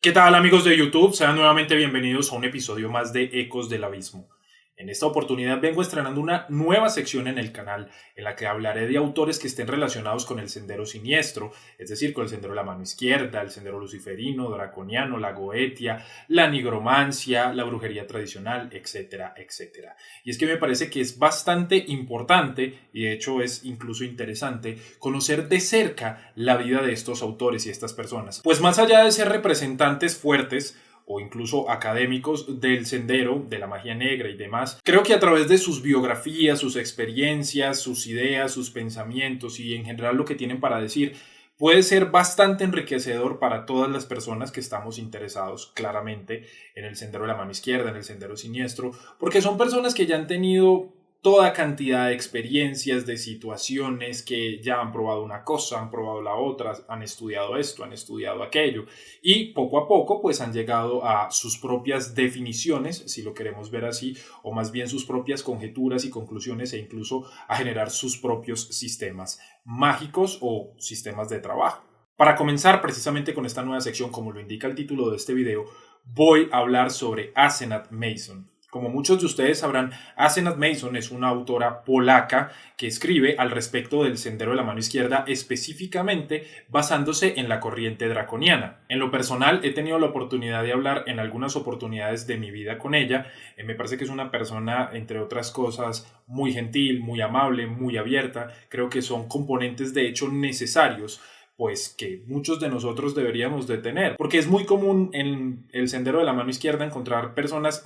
¿Qué tal amigos de YouTube? Sean nuevamente bienvenidos a un episodio más de Ecos del Abismo. En esta oportunidad vengo estrenando una nueva sección en el canal en la que hablaré de autores que estén relacionados con el sendero siniestro, es decir, con el sendero de la mano izquierda, el sendero luciferino, draconiano, la goetia, la nigromancia, la brujería tradicional, etcétera, etcétera. Y es que me parece que es bastante importante, y de hecho es incluso interesante, conocer de cerca la vida de estos autores y estas personas. Pues más allá de ser representantes fuertes, o incluso académicos del sendero, de la magia negra y demás, creo que a través de sus biografías, sus experiencias, sus ideas, sus pensamientos y en general lo que tienen para decir, puede ser bastante enriquecedor para todas las personas que estamos interesados claramente en el sendero de la mano izquierda, en el sendero siniestro, porque son personas que ya han tenido toda cantidad de experiencias, de situaciones que ya han probado una cosa, han probado la otra, han estudiado esto, han estudiado aquello y poco a poco pues han llegado a sus propias definiciones, si lo queremos ver así, o más bien sus propias conjeturas y conclusiones e incluso a generar sus propios sistemas mágicos o sistemas de trabajo. Para comenzar precisamente con esta nueva sección, como lo indica el título de este video, voy a hablar sobre Asenath Mason. Como muchos de ustedes sabrán, Asenath Mason es una autora polaca que escribe al respecto del sendero de la mano izquierda, específicamente basándose en la corriente draconiana. En lo personal, he tenido la oportunidad de hablar en algunas oportunidades de mi vida con ella. Me parece que es una persona, entre otras cosas, muy gentil, muy amable, muy abierta. Creo que son componentes de hecho necesarios pues que muchos de nosotros deberíamos de tener, porque es muy común en el sendero de la mano izquierda encontrar personas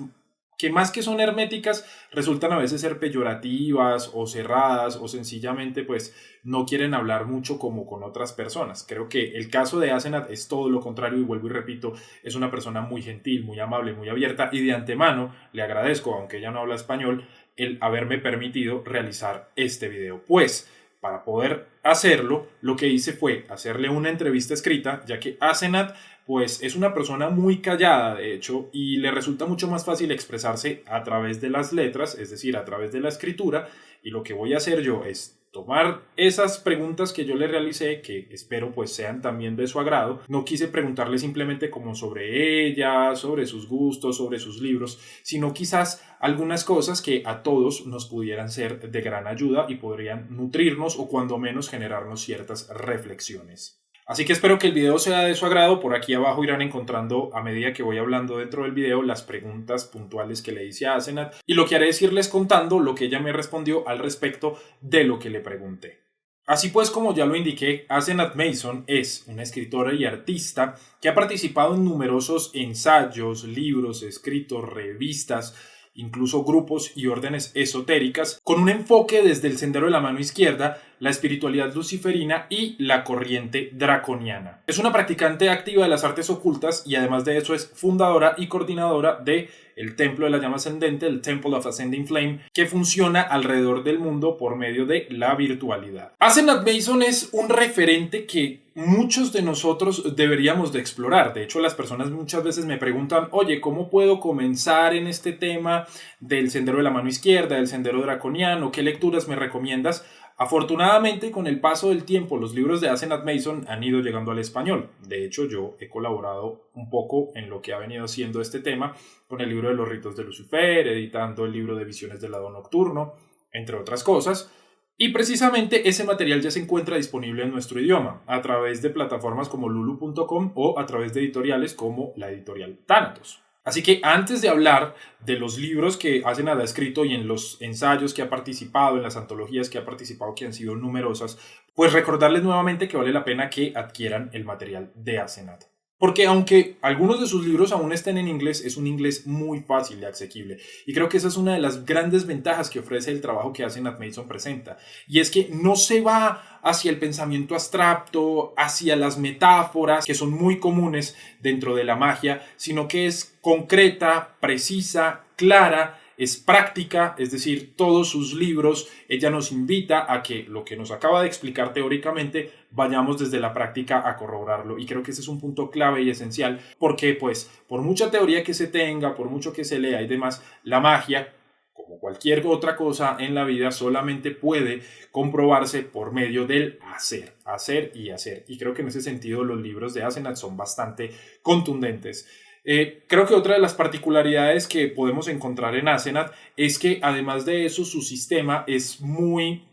que más que son herméticas, resultan a veces ser peyorativas o cerradas o sencillamente pues no quieren hablar mucho como con otras personas. Creo que el caso de Asenath es todo lo contrario y vuelvo y repito, es una persona muy gentil, muy amable, muy abierta y de antemano le agradezco, aunque ella no habla español, el haberme permitido realizar este video. Pues para poder hacerlo, lo que hice fue hacerle una entrevista escrita, ya que Asenath pues es una persona muy callada, de hecho, y le resulta mucho más fácil expresarse a través de las letras, es decir, a través de la escritura, y lo que voy a hacer yo es tomar esas preguntas que yo le realicé, que espero pues sean también de su agrado. No quise preguntarle simplemente como sobre ella, sobre sus gustos, sobre sus libros, sino quizás algunas cosas que a todos nos pudieran ser de gran ayuda y podrían nutrirnos o cuando menos generarnos ciertas reflexiones. Así que espero que el video sea de su agrado. Por aquí abajo irán encontrando, a medida que voy hablando dentro del video, las preguntas puntuales que le hice a Asenath. Y lo que haré es irles contando lo que ella me respondió al respecto de lo que le pregunté. Así pues, como ya lo indiqué, Asenath Mason es una escritora y artista que ha participado en numerosos ensayos, libros, escritos, revistas, incluso grupos y órdenes esotéricas, con un enfoque desde el sendero de la mano izquierda, la espiritualidad luciferina y la corriente draconiana. Es una practicante activa de las artes ocultas y además de eso es fundadora y coordinadora de el Templo de la Llama Ascendente, el Temple of Ascending Flame, que funciona alrededor del mundo por medio de la virtualidad. Asenath Mason es un referente que muchos de nosotros deberíamos de explorar. De hecho, las personas muchas veces me preguntan, oye, ¿cómo puedo comenzar en este tema del sendero de la mano izquierda, del sendero draconiano? ¿Qué lecturas me recomiendas? Afortunadamente, con el paso del tiempo, los libros de Asenath Mason han ido llegando al español. De hecho, yo he colaborado un poco en lo que ha venido siendo este tema con el libro de los ritos de Lucifer, editando el libro de Visiones del lado nocturno, entre otras cosas. Y precisamente ese material ya se encuentra disponible en nuestro idioma, a través de plataformas como lulu.com o a través de editoriales como la editorial Thanatos. Así que antes de hablar de los libros que Asenath ha escrito y en los ensayos que ha participado, en las antologías que ha participado, que han sido numerosas, pues recordarles nuevamente que vale la pena que adquieran el material de Asenath. Porque aunque algunos de sus libros aún estén en inglés, es un inglés muy fácil y asequible. Y creo que esa es una de las grandes ventajas que ofrece el trabajo que Asenath Mason presenta. Y es que no se va hacia el pensamiento abstracto, hacia las metáforas, que son muy comunes dentro de la magia, sino que es concreta, precisa, clara, es práctica, es decir, todos sus libros, ella nos invita a que lo que nos acaba de explicar teóricamente, vayamos desde la práctica a corroborarlo. Y creo que ese es un punto clave y esencial, porque pues por mucha teoría que se tenga, por mucho que se lea y demás, la magia como cualquier otra cosa en la vida, solamente puede comprobarse por medio del hacer y hacer. Y creo que en ese sentido los libros de Asenat son bastante contundentes. Creo que otra de las particularidades que podemos encontrar en Asenat es que además de eso su sistema es muy,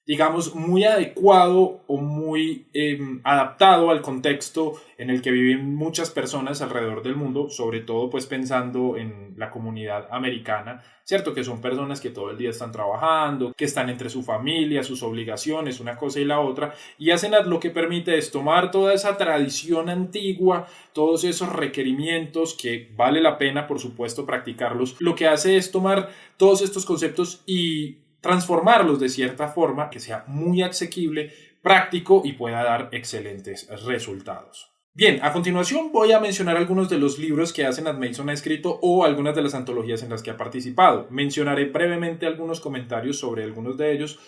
digamos, muy adecuado o muy adaptado al contexto en el que viven muchas personas alrededor del mundo, sobre todo pues pensando en la comunidad americana, ¿cierto? Que son personas que todo el día están trabajando, que están entre su familia, sus obligaciones, una cosa y la otra, y Asenat lo que permite es tomar toda esa tradición antigua, todos esos requerimientos que vale la pena, por supuesto, practicarlos. Lo que hace es tomar todos estos conceptos y transformarlos de cierta forma que sea muy asequible, práctico y pueda dar excelentes resultados. Bien, a continuación voy a mencionar algunos de los libros que Asenat Mason ha escrito o algunas de las antologías en las que ha participado. Mencionaré brevemente algunos comentarios sobre algunos de ellos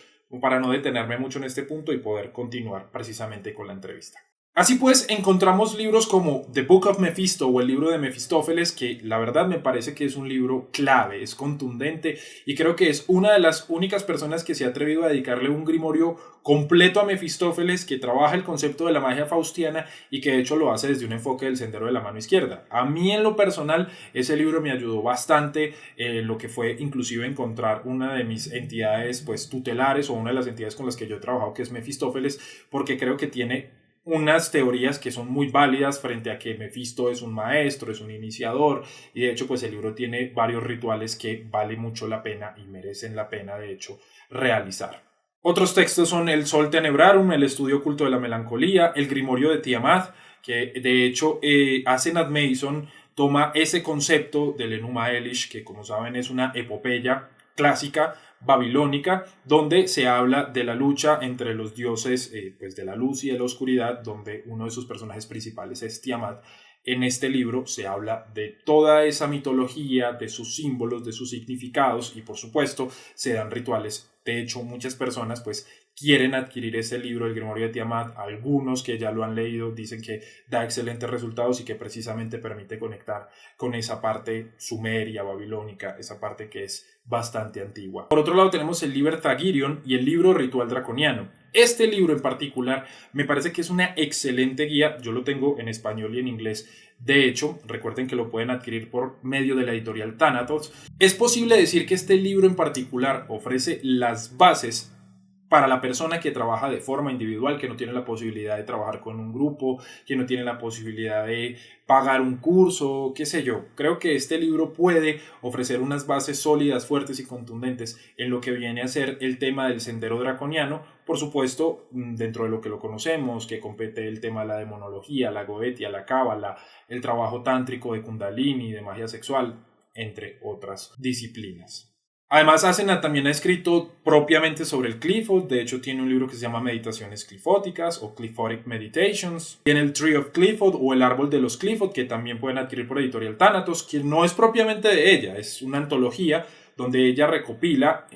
para no detenerme mucho en este punto y poder continuar precisamente con la entrevista. Así pues, encontramos libros como The Book of Mephisto o el libro de Mefistófeles, que la verdad me parece que es un libro clave, es contundente y creo que es una de las únicas personas que se ha atrevido a dedicarle un grimorio completo a Mefistófeles, que trabaja el concepto de la magia faustiana y que de hecho lo hace desde un enfoque del sendero de la mano izquierda. A mí en lo personal ese libro me ayudó bastante en lo que fue inclusive encontrar una de mis entidades pues tutelares o una de las entidades con las que yo he trabajado, que es Mefistófeles, porque creo que tiene unas teorías que son muy válidas frente a que Mefisto es un maestro, es un iniciador, y de hecho pues el libro tiene varios rituales que vale mucho la pena y merecen la pena de hecho realizar. Otros textos son el Sol Tenebrarum, el estudio oculto de la melancolía, el Grimorio de Tiamat, que de hecho Asenat Mason toma ese concepto del Enuma Elish, que como saben es una epopeya clásica babilónica, donde se habla de la lucha entre los dioses pues de la luz y de la oscuridad, donde uno de sus personajes principales es Tiamat. En este libro se habla de toda esa mitología, de sus símbolos, de sus significados y por supuesto se dan rituales. De hecho, muchas personas pues quieren adquirir ese libro, el Grimorio de Tiamat. Algunos que ya lo han leído dicen que da excelentes resultados y que precisamente permite conectar con esa parte sumeria, babilónica, esa parte que es bastante antigua. Por otro lado tenemos el Liber Thagirion y el libro Ritual Draconiano. Este libro en particular me parece que es una excelente guía. Yo lo tengo en español y en inglés. De hecho, recuerden que lo pueden adquirir por medio de la editorial Thanatos. Es posible decir que este libro en particular ofrece las bases para la persona que trabaja de forma individual, que no tiene la posibilidad de trabajar con un grupo, que no tiene la posibilidad de pagar un curso, qué sé yo. Creo que este libro puede ofrecer unas bases sólidas, fuertes y contundentes en lo que viene a ser el tema del sendero draconiano, por supuesto, dentro de lo que lo conocemos, que compete el tema de la demonología, la goetia, la cábala, el trabajo tántrico de kundalini, de magia sexual, entre otras disciplinas. Además, Asenat también ha escrito propiamente sobre el Qliphoth. De hecho, tiene un libro que se llama Meditaciones Qliphóticas o Qliphotic Meditations. Tiene el Tree of Qliphoth o el Árbol de los Qliphoth, que también pueden adquirir por editorial Thanatos, que no es propiamente de ella, es una antología donde ella recopila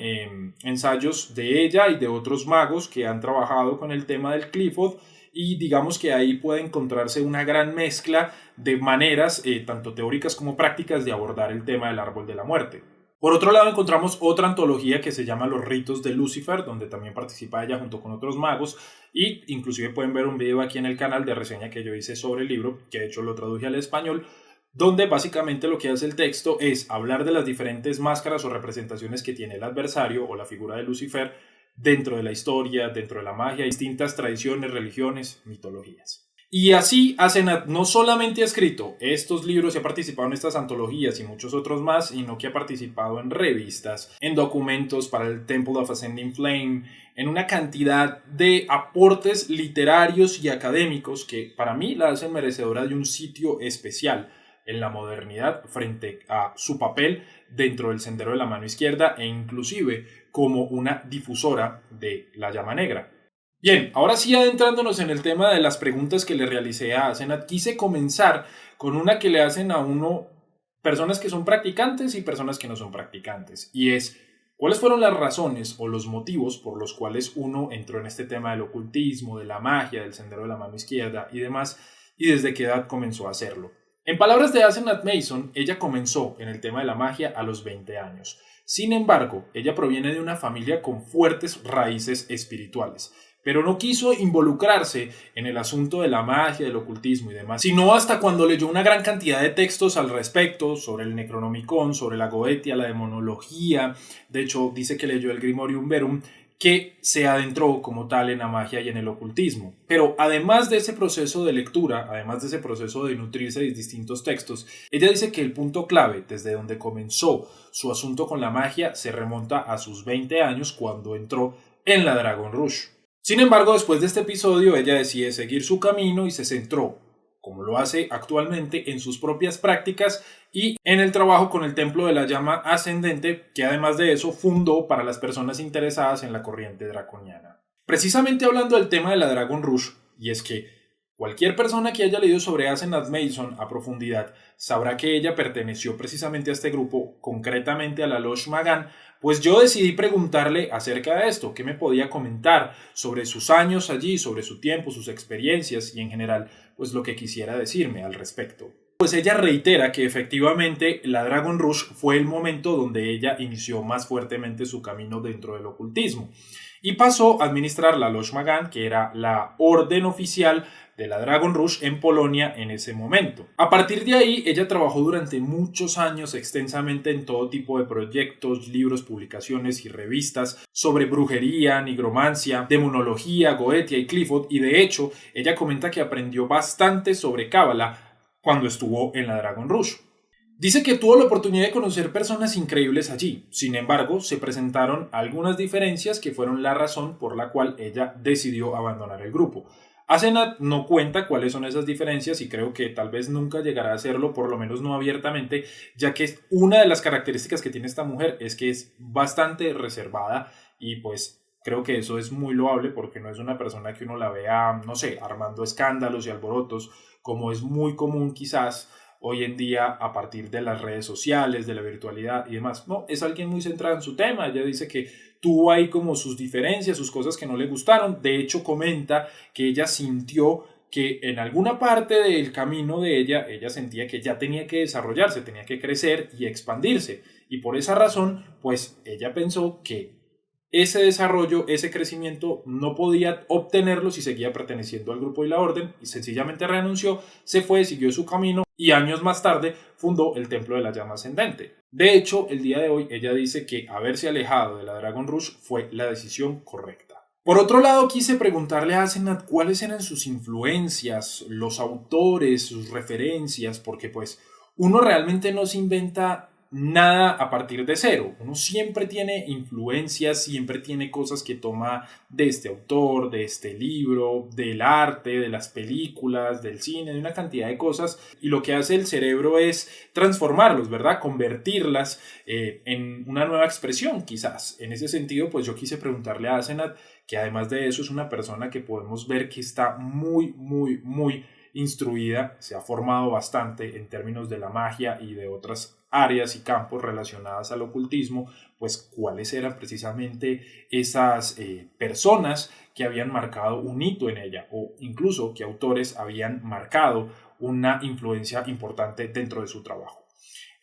ensayos de ella y de otros magos que han trabajado con el tema del Qliphoth. Y digamos que ahí puede encontrarse una gran mezcla de maneras, tanto teóricas como prácticas, de abordar el tema del Árbol de la Muerte. Por otro lado encontramos otra antología que se llama Los Ritos de Lucifer, donde también participa ella junto con otros magos, y inclusive pueden ver un video aquí en el canal de reseña que yo hice sobre el libro, que de hecho lo traduje al español, donde básicamente lo que hace el texto es hablar de las diferentes máscaras o representaciones que tiene el adversario o la figura de Lucifer dentro de la historia, dentro de la magia, distintas tradiciones, religiones, mitologías. Y así Asenat no solamente ha escrito estos libros y ha participado en estas antologías y muchos otros más, sino que ha participado en revistas, en documentos para el Temple of Ascending Flame, en una cantidad de aportes literarios y académicos que para mí la hacen merecedora de un sitio especial en la modernidad frente a su papel dentro del sendero de la mano izquierda e inclusive como una difusora de la llama negra. Bien, ahora sí adentrándonos en el tema de las preguntas que le realicé a Asenat, quise comenzar con una que le hacen a uno personas que son practicantes y personas que no son practicantes, y es, ¿cuáles fueron las razones o los motivos por los cuales uno entró en este tema del ocultismo, de la magia, del sendero de la mano izquierda y demás, y desde qué edad comenzó a hacerlo? En palabras de Asenath Mason, ella comenzó en el tema de la magia a los 20 años. Sin embargo, ella proviene de una familia con fuertes raíces espirituales, pero no quiso involucrarse en el asunto de la magia, del ocultismo y demás, sino hasta cuando leyó una gran cantidad de textos al respecto, sobre el Necronomicon, sobre la Goetia, la demonología. De hecho, dice que leyó el Grimorium Verum, que se adentró como tal en la magia y en el ocultismo. Pero además de ese proceso de lectura, además de ese proceso de nutrirse de distintos textos, ella dice que el punto clave desde donde comenzó su asunto con la magia se remonta a sus 20 años cuando entró en la Dragon Rouge. Sin embargo, después de este episodio, ella decide seguir su camino y se centró, como lo hace actualmente, en sus propias prácticas y en el trabajo con el Templo de la Llama Ascendente, que además de eso fundó para las personas interesadas en la corriente draconiana. Precisamente hablando del tema de la Dragon Rouge, y es que cualquier persona que haya leído sobre Asenath Mason a profundidad sabrá que ella perteneció precisamente a este grupo, concretamente a la Loge Magan, pues yo decidí preguntarle acerca de esto, qué me podía comentar sobre sus años allí, sobre su tiempo, sus experiencias y en general, pues lo que quisiera decirme al respecto. Pues ella reitera que efectivamente la Dragon Rouge fue el momento donde ella inició más fuertemente su camino dentro del ocultismo y pasó a administrar la Loge Magan, que era la orden oficial de la Dragon Rouge en Polonia en ese momento. A partir de ahí, ella trabajó durante muchos años extensamente en todo tipo de proyectos, libros, publicaciones y revistas sobre brujería, nigromancia, demonología, Goetia y Clifford, y de hecho, ella comenta que aprendió bastante sobre Cábala cuando estuvo en la Dragon Rouge. Dice que tuvo la oportunidad de conocer personas increíbles allí. Sin embargo, se presentaron algunas diferencias que fueron la razón por la cual ella decidió abandonar el grupo. Asenath no cuenta cuáles son esas diferencias y creo que tal vez nunca llegará a hacerlo, por lo menos no abiertamente, ya que una de las características que tiene esta mujer es que es bastante reservada y pues creo que eso es muy loable porque no es una persona que uno la vea, no sé, armando escándalos y alborotos, como es muy común quizás hoy en día a partir de las redes sociales, de la virtualidad y demás. No, es alguien muy centrado en su tema. Ella dice que tuvo ahí como sus diferencias, sus cosas que no le gustaron. De hecho, comenta que ella sintió que en alguna parte del camino de ella sentía que ya tenía que desarrollarse, tenía que crecer y expandirse. Y por esa razón, pues ella pensó que ese desarrollo, ese crecimiento no podía obtenerlo si seguía perteneciendo al grupo y la orden y sencillamente renunció, se fue, siguió su camino y años más tarde fundó el Templo de la Llama Ascendente. De hecho, el día de hoy ella dice que haberse alejado de la Dragon Rouge fue la decisión correcta. Por otro lado, quise preguntarle a Asenath cuáles eran sus influencias, los autores, sus referencias, porque pues uno realmente no se inventa nada a partir de cero. Uno siempre tiene influencias, siempre tiene cosas que toma de este autor, de este libro, del arte, de las películas, del cine, de una cantidad de cosas. Y lo que hace el cerebro es transformarlos, ¿verdad? Convertirlas en una nueva expresión, quizás. En ese sentido, pues yo quise preguntarle a Asenath, que además de eso es una persona que podemos ver que está muy instruida, se ha formado bastante en términos de la magia y de otras áreas y campos relacionadas al ocultismo, pues cuáles eran precisamente esas personas que habían marcado un hito en ella o incluso qué autores habían marcado una influencia importante dentro de su trabajo.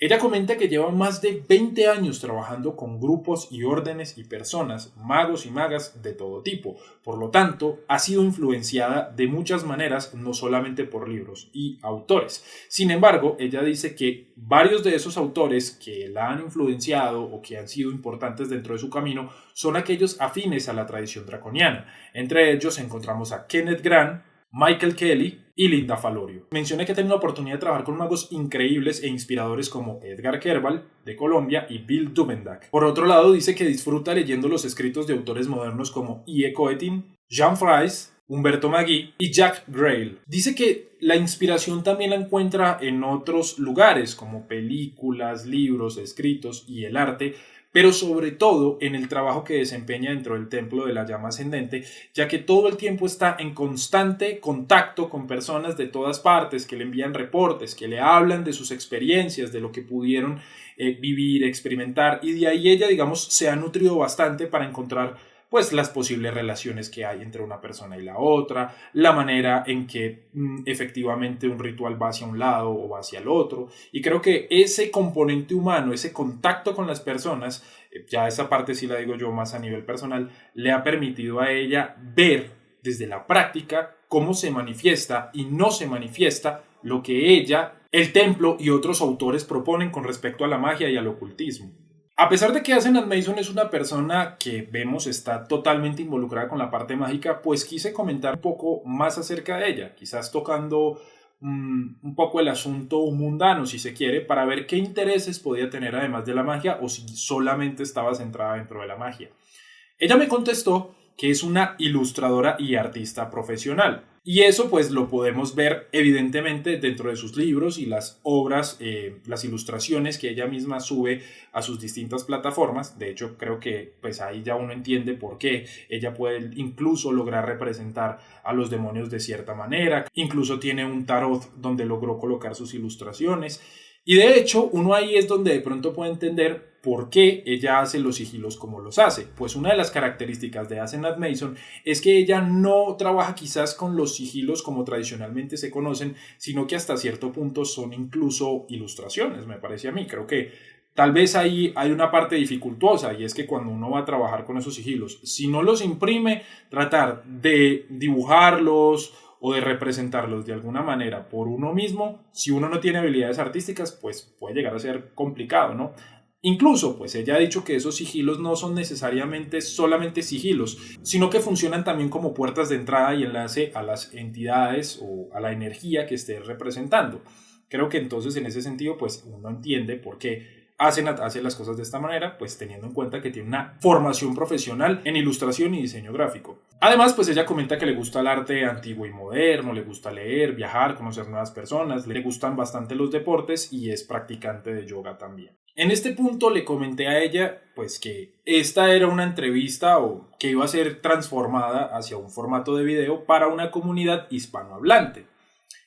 Ella comenta que lleva más de 20 años trabajando con grupos y órdenes y personas, magos y magas de todo tipo. Por lo tanto, ha sido influenciada de muchas maneras, no solamente por libros y autores. Sin embargo, ella dice que varios de esos autores que la han influenciado o que han sido importantes dentro de su camino son aquellos afines a la tradición draconiana. Entre ellos encontramos a Kenneth Grant, Michael Kelly y Linda Falorio. Mencioné que he tenido la oportunidad de trabajar con magos increíbles e inspiradores como Edgar Kerbal, de Colombia, y Bill Duvendak. Por otro lado, dice que disfruta leyendo los escritos de autores modernos como I.E. Coetin, Jean Fries, Humberto Magui y Jack Grail. Dice que la inspiración también la encuentra en otros lugares como películas, libros, escritos y el arte, pero sobre todo en el trabajo que desempeña dentro del Templo de la Llama Ascendente, ya que todo el tiempo está en constante contacto con personas de todas partes que le envían reportes, que le hablan de sus experiencias, de lo que pudieron vivir, experimentar, y de ahí ella, digamos, se ha nutrido bastante para encontrar pues las posibles relaciones que hay entre una persona y la otra, la manera en que efectivamente un ritual va hacia un lado o va hacia el otro. Y creo que ese componente humano, ese contacto con las personas, ya esa parte sí la digo yo más a nivel personal, le ha permitido a ella ver desde la práctica cómo se manifiesta y no se manifiesta lo que ella, el templo y otros autores proponen con respecto a la magia y al ocultismo. A pesar de que Asenath Mason es una persona que vemos está totalmente involucrada con la parte mágica, pues quise comentar un poco más acerca de ella, quizás tocando un poco el asunto mundano, si se quiere, para ver qué intereses podía tener además de la magia o si solamente estaba centrada dentro de la magia. Ella me contestó que es una ilustradora y artista profesional. Y eso pues lo podemos ver evidentemente dentro de sus libros y las obras, las ilustraciones que ella misma sube a sus distintas plataformas. De hecho creo que pues ahí ya uno entiende por qué ella puede incluso lograr representar a los demonios de cierta manera. Incluso tiene un tarot donde logró colocar sus ilustraciones. Y de hecho, uno ahí es donde de pronto puede entender por qué ella hace los sigilos como los hace. Pues una de las características de Asenath Mason es que ella no trabaja quizás con los sigilos como tradicionalmente se conocen, sino que hasta cierto punto son incluso ilustraciones, me parece a mí. Creo que tal vez ahí hay una parte dificultosa y es que cuando uno va a trabajar con esos sigilos, si no los imprime, tratar de dibujarlos o de representarlos de alguna manera por uno mismo, si uno no tiene habilidades artísticas, pues puede llegar a ser complicado, ¿no? Incluso, pues ella ha dicho que esos sigilos no son necesariamente solamente sigilos, sino que funcionan también como puertas de entrada y enlace a las entidades o a la energía que esté representando. Creo que entonces en ese sentido, pues uno entiende por qué Asenath hace las cosas de esta manera, pues teniendo en cuenta que tiene una formación profesional en ilustración y diseño gráfico. Además, pues ella comenta que le gusta el arte antiguo y moderno, le gusta leer, viajar, conocer nuevas personas, le gustan bastante los deportes y es practicante de yoga también. En este punto le comenté a ella pues que esta era una entrevista o que iba a ser transformada hacia un formato de video para una comunidad hispanohablante.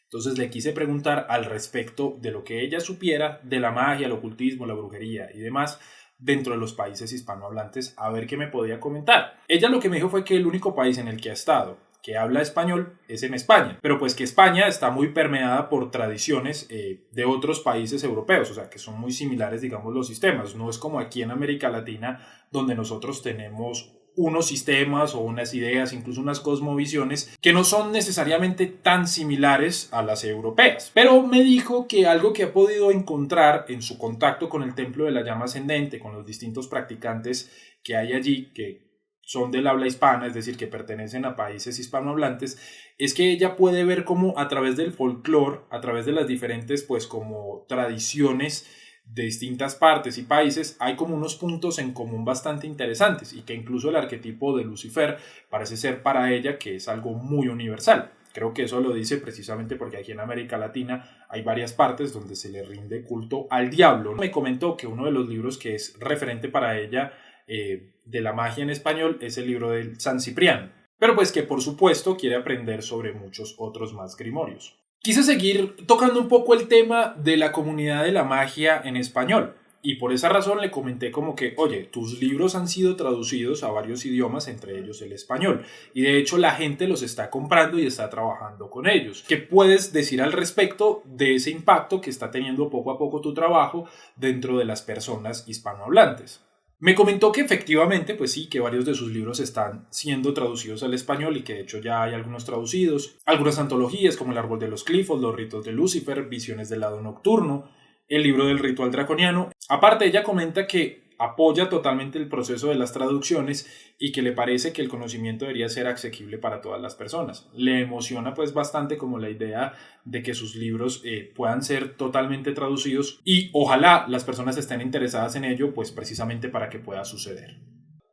Entonces le quise preguntar al respecto de lo que ella supiera de la magia, el ocultismo, la brujería y demás dentro de los países hispanohablantes, a ver qué me podía comentar. Ella lo que me dijo fue que el único país en el que ha estado que habla español es en España, pero pues que España está muy permeada por tradiciones de otros países europeos, o sea que son muy similares, digamos, los sistemas. No es como aquí en América Latina donde nosotros tenemos unos sistemas o unas ideas, incluso unas cosmovisiones que no son necesariamente tan similares a las europeas. Pero me dijo que algo que ha podido encontrar en su contacto con el Templo de la Llama Ascendente, con los distintos practicantes que hay allí, que son del habla hispana, es decir, que pertenecen a países hispanohablantes, es que ella puede ver cómo a través del folclore, a través de las diferentes pues como tradiciones de distintas partes y países, hay como unos puntos en común bastante interesantes y que incluso el arquetipo de Lucifer parece ser para ella que es algo muy universal. Creo que eso lo dice precisamente porque aquí en América Latina hay varias partes donde se le rinde culto al diablo. Me comentó que uno de los libros que es referente para ella de la magia en español es el libro del San Ciprián, pero pues que por supuesto quiere aprender sobre muchos otros más grimorios. Quise seguir tocando un poco el tema de la comunidad de la magia en español y por esa razón le comenté como que, oye, tus libros han sido traducidos a varios idiomas, entre ellos el español, y de hecho la gente los está comprando y está trabajando con ellos. ¿Qué puedes decir al respecto de ese impacto que está teniendo poco a poco tu trabajo dentro de las personas hispanohablantes? Me comentó que efectivamente, pues sí, que varios de sus libros están siendo traducidos al español y que de hecho ya hay algunos traducidos, algunas antologías como El Árbol de los Clifos, Los Ritos de Lucifer, Visiones del Lado Nocturno, el libro del Ritual Draconiano. Aparte, ella comenta que apoya totalmente el proceso de las traducciones y que le parece que el conocimiento debería ser asequible para todas las personas. Le emociona pues bastante como la idea de que sus libros puedan ser totalmente traducidos y ojalá las personas estén interesadas en ello pues precisamente para que pueda suceder.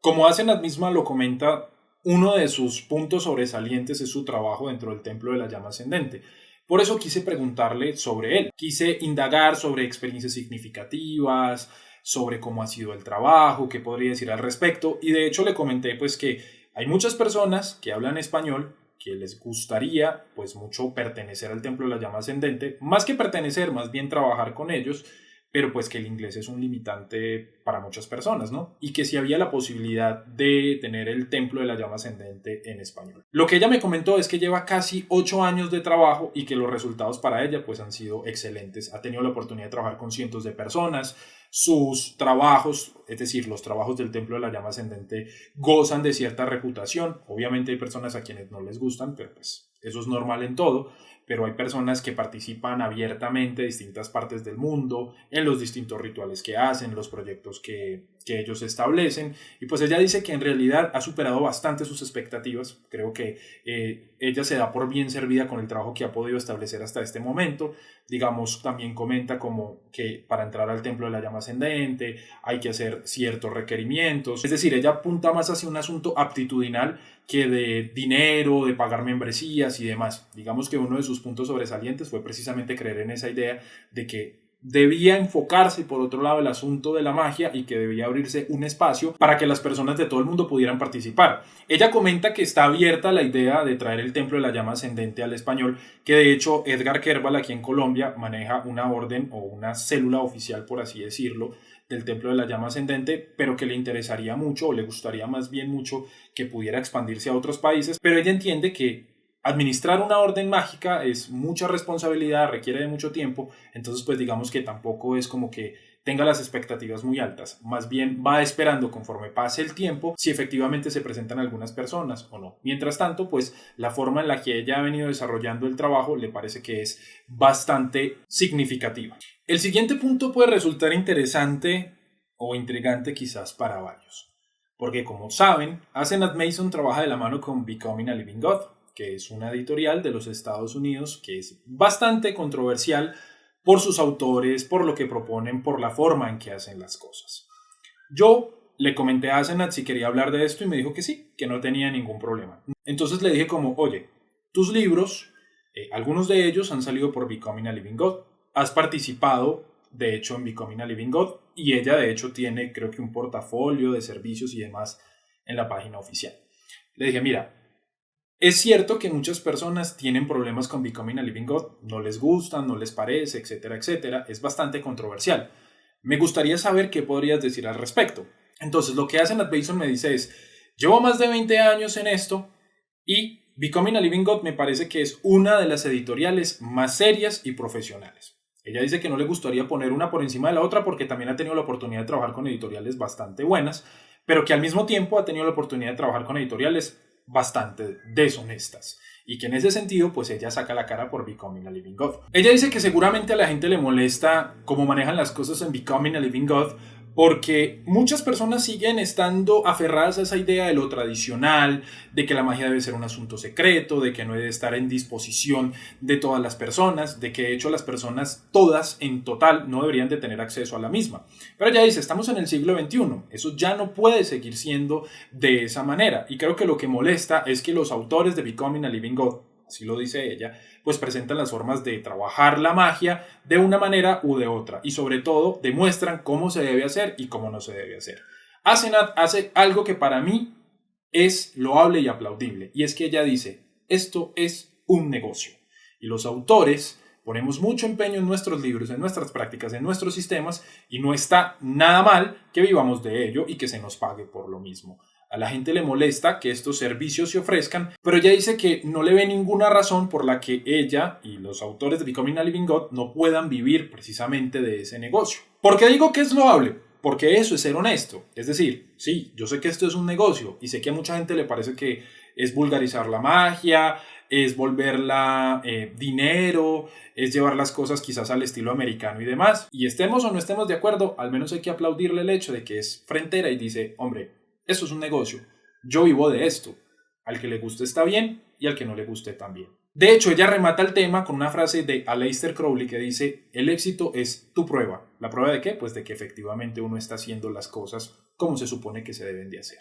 Como Asenath misma lo comenta, uno de sus puntos sobresalientes es su trabajo dentro del Templo de la Llama Ascendente. Por eso quise preguntarle sobre él. Quise indagar sobre experiencias significativas, sobre cómo ha sido el trabajo, qué podría decir al respecto, y de hecho le comenté pues que hay muchas personas que hablan español que les gustaría pues mucho pertenecer al Templo de la Llama Ascendente, más que pertenecer, más bien trabajar con ellos, pero pues que el inglés es un limitante para muchas personas, ¿no? Y que sí había la posibilidad de tener el Templo de la Llama Ascendente en español. Lo que ella me comentó es que lleva casi 8 años de trabajo y que los resultados para ella pues han sido excelentes. Ha tenido la oportunidad de trabajar con cientos de personas. Sus trabajos, es decir, los trabajos del Templo de la Llama Ascendente, gozan de cierta reputación. Obviamente hay personas a quienes no les gustan, pero pues eso es normal en todo. Pero hay personas que participan abiertamente de distintas partes del mundo, en los distintos rituales que hacen, los proyectos que ellos establecen. Y pues ella dice que en realidad ha superado bastante sus expectativas. Creo que ella se da por bien servida con el trabajo que ha podido establecer hasta este momento. Digamos, también comenta como que para entrar al Templo de la Llama Ascendente hay que hacer ciertos requerimientos. Es decir, ella apunta más hacia un asunto aptitudinal que de dinero, de pagar membresías y demás. Digamos que uno de sus puntos sobresalientes fue precisamente creer en esa idea de que debía enfocarse por otro lado el asunto de la magia y que debía abrirse un espacio para que las personas de todo el mundo pudieran participar. Ella comenta que está abierta a la idea de traer el Templo de la Llama Ascendente al español, que de hecho Edgar Kerbal aquí en Colombia maneja una orden o una célula oficial, por así decirlo, del Templo de la Llama Ascendente, pero que le interesaría mucho o le gustaría más bien mucho que pudiera expandirse a otros países, pero ella entiende que administrar una orden mágica es mucha responsabilidad, requiere de mucho tiempo, entonces pues digamos que tampoco es como que tenga las expectativas muy altas, más bien va esperando conforme pase el tiempo si efectivamente se presentan algunas personas o no. Mientras tanto, pues la forma en la que ella ha venido desarrollando el trabajo le parece que es bastante significativa. El siguiente punto puede resultar interesante o intrigante quizás para varios, porque como saben, Asenath Mason trabaja de la mano con Becoming a Living God, que es una editorial de los Estados Unidos que es bastante controversial por sus autores, por lo que proponen, por la forma en que hacen las cosas. Yo le comenté a Asenath si quería hablar de esto y me dijo que sí, que no tenía ningún problema. Entonces le dije como, oye, tus libros, algunos de ellos han salido por Becoming a Living God. Has participado, de hecho, en Becoming a Living God y ella, de hecho, tiene creo que un portafolio de servicios y demás en la página oficial. Le dije, mira, es cierto que muchas personas tienen problemas con Becoming a Living God, no les gustan, no les parece, etcétera, etcétera. Es bastante controversial. Me gustaría saber qué podrías decir al respecto. Entonces, lo que Asenath Mason me dice es, llevo más de 20 años en esto y Becoming a Living God me parece que es una de las editoriales más serias y profesionales. Ella dice que no le gustaría poner una por encima de la otra porque también ha tenido la oportunidad de trabajar con editoriales bastante buenas, pero que al mismo tiempo ha tenido la oportunidad de trabajar con editoriales bastante deshonestas y que en ese sentido pues ella saca la cara por Becoming a Living God. Ella dice que seguramente a la gente le molesta cómo manejan las cosas en Becoming a Living God porque muchas personas siguen estando aferradas a esa idea de lo tradicional, de que la magia debe ser un asunto secreto, de que no debe estar en disposición de todas las personas, de que de hecho las personas todas en total no deberían de tener acceso a la misma. Pero ella dice, estamos en el siglo XXI, eso ya no puede seguir siendo de esa manera y creo que lo que molesta es que los autores de Becoming a Living God, así lo dice ella, pues presentan las formas de trabajar la magia de una manera u de otra y sobre todo demuestran cómo se debe hacer y cómo no se debe hacer. Asenath hace algo que para mí es loable y aplaudible y es que ella dice, esto es un negocio y los autores ponemos mucho empeño en nuestros libros, en nuestras prácticas, en nuestros sistemas y no está nada mal que vivamos de ello y que se nos pague por lo mismo. A la gente le molesta que estos servicios se ofrezcan, pero ella dice que no le ve ninguna razón por la que ella y los autores de Becoming a Living God no puedan vivir precisamente de ese negocio. ¿Por qué digo que es loable? Porque eso es ser honesto. Es decir, sí, yo sé que esto es un negocio y sé que a mucha gente le parece que es vulgarizar la magia, es volverla dinero, es llevar las cosas quizás al estilo americano y demás. Y estemos o no estemos de acuerdo, al menos hay que aplaudirle el hecho de que es frentera y dice, hombre, esto es un negocio, yo vivo de esto, al que le guste está bien y al que no le guste también. De hecho, ella remata el tema con una frase de Aleister Crowley que dice, el éxito es tu prueba. ¿La prueba de qué? Pues de que efectivamente uno está haciendo las cosas como se supone que se deben de hacer.